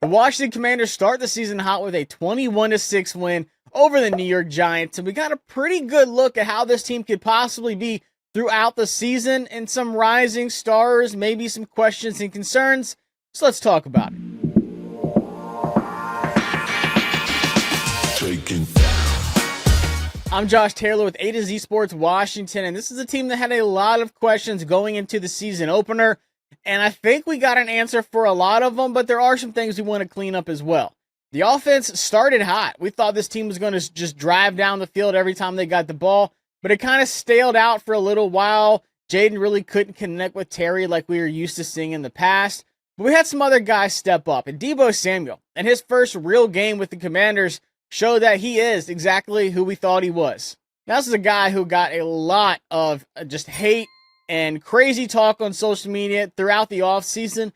The Washington Commanders start the season hot with a 21-6 win over the New York Giants, and we got a pretty good look at how this team could possibly be throughout the season, and some rising stars, maybe some questions and concerns. So let's talk about it. I'm Josh Taylor with A to Z Sports Washington, and this is a team that had a lot of questions going into the season opener. And I think we got an answer for a lot of them, but there are some things we want to clean up as well. The offense started hot. We thought this team was going to just drive down the field every time they got the ball, but it kind of staled out for a little while. Jayden really couldn't connect with Terry like we were used to seeing in the past. But we had some other guys step up, and Deebo Samuel, in his first real game with the Commanders, showed that he is exactly who we thought he was. Now, this is a guy who got a lot of just hate and crazy talk on social media throughout the offseason.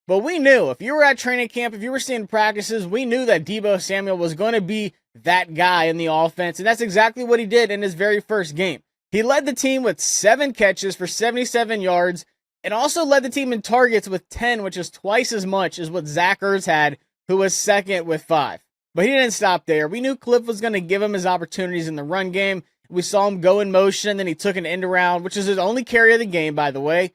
But we knew, if you were at training camp, if you were seeing practices, we knew that Deebo Samuel was going to be that guy in the offense. And that's exactly what he did in his very first game. He led the team with 7 catches for 77 yards and also led the team in targets with 10, which is twice as much as what Zach Ertz had, who was second with 5. But he didn't stop there. We knew Cliff was going to give him his opportunities in the run game. We saw him go in motion, then he took an end around, which is his only carry of the game, by the way.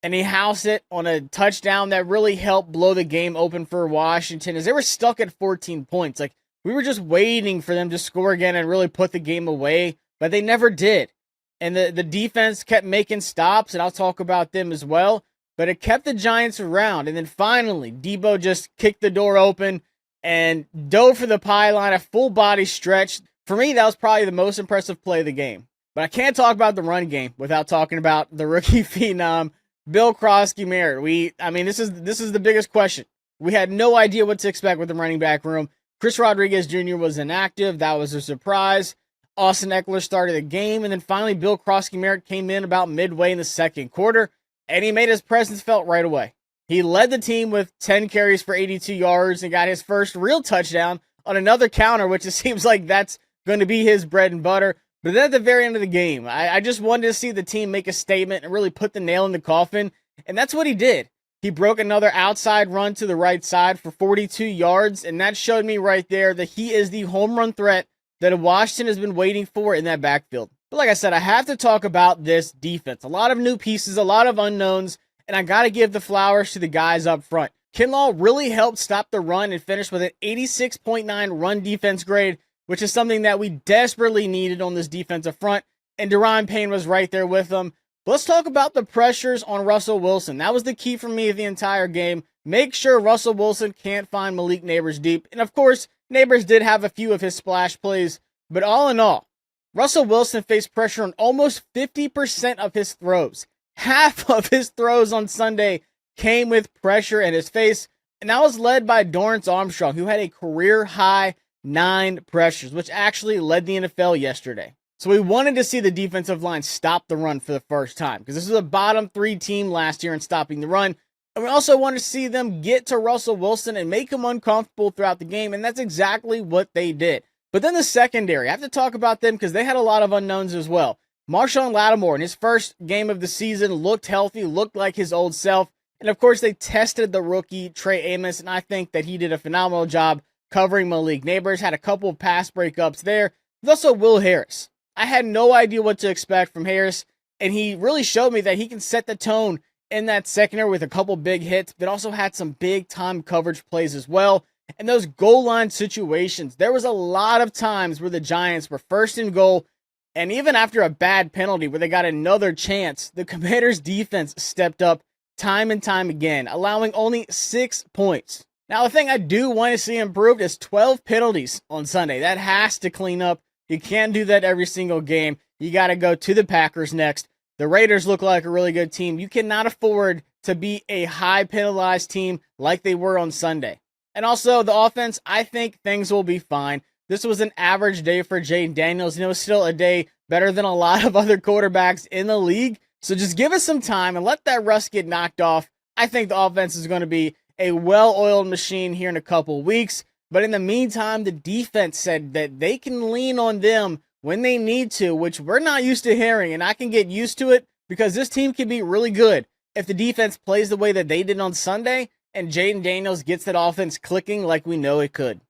And he housed it on a touchdown that really helped blow the game open for Washington, as they were stuck at 14 points. Like, we were just waiting for them to score again and really put the game away, but they never did. And the defense kept making stops, and I'll talk about them as well. But it kept the Giants around. And then finally, Deebo just kicked the door open and dove for the pylon, a full body stretch. For me, that was probably the most impressive play of the game. But I can't talk about the run game without talking about the rookie phenom, Bill Croskey-Merritt. This is the biggest question. We had no idea what to expect with the running back room. Chris Rodriguez Jr. was inactive. That was a surprise. Austin Eckler started the game, and then finally Bill Croskey-Merritt came in about midway in the second quarter, and he made his presence felt right away. He led the team with 10 carries for 82 yards and got his first real touchdown on another counter, which it seems like that's going to be his bread and butter. But then at the very end of the game, I just wanted to see the team make a statement and really put the nail in the coffin, and that's what he did. He broke another outside run to the right side for 42 yards, and that showed me right there that he is the home run threat that Washington has been waiting for in that backfield. But like I said, I have to talk about this defense. A lot of new pieces, a lot of unknowns, and I got to give the flowers to the guys up front. Kinlaw really helped stop the run and finish with an 86.9 run defense grade, which is something that we desperately needed on this defensive front, and Daron Payne was right there with them. But let's talk about the pressures on Russell Wilson. That was the key for me the entire game. Make sure Russell Wilson can't find Malik Nabers deep. And of course, Nabers did have a few of his splash plays, but all in all, Russell Wilson faced pressure on almost 50% of his throws. Half of his throws on Sunday came with pressure in his face, and that was led by Dorrance Armstrong, who had a career-high 9 pressures, which actually led the NFL yesterday. So we wanted to see the defensive line stop the run for the first time, because this is a bottom 3 team last year in stopping the run. And we also wanted to see them get to Russell Wilson and make him uncomfortable throughout the game, and that's exactly what they did. But then the secondary, I have to talk about them because they had a lot of unknowns as well. Marshawn Lattimore in his first game of the season looked healthy, looked like his old self. And of course, they tested the rookie Trey Amos, and I think that he did a phenomenal job covering Malik Nabers, had a couple of pass breakups there. There's also Will Harris. I had no idea what to expect from Harris, and he really showed me that he can set the tone in that secondary with a couple big hits, but also had some big-time coverage plays as well. And those goal line situations, there was a lot of times where the Giants were first and goal, and even after a bad penalty where they got another chance, the Commanders' defense stepped up time and time again, allowing only 6 points. Now, the thing I do want to see improved is 12 penalties on Sunday. That has to clean up. You can't do that every single game. You got to go to the Packers next. The Raiders look like a really good team. You cannot afford to be a high penalized team like they were on Sunday. And also, the offense, I think things will be fine. This was an average day for Jayden Daniels, and it was still a day better than a lot of other quarterbacks in the league. So just give us some time and let that rust get knocked off. I think the offense is going to be a well-oiled machine here in a couple weeks. But in the meantime, the defense said that they can lean on them when they need to, which we're not used to hearing, and I can get used to it because this team can be really good. If the defense plays the way that they did on Sunday, and Jayden Daniels gets that offense clicking like we know it could.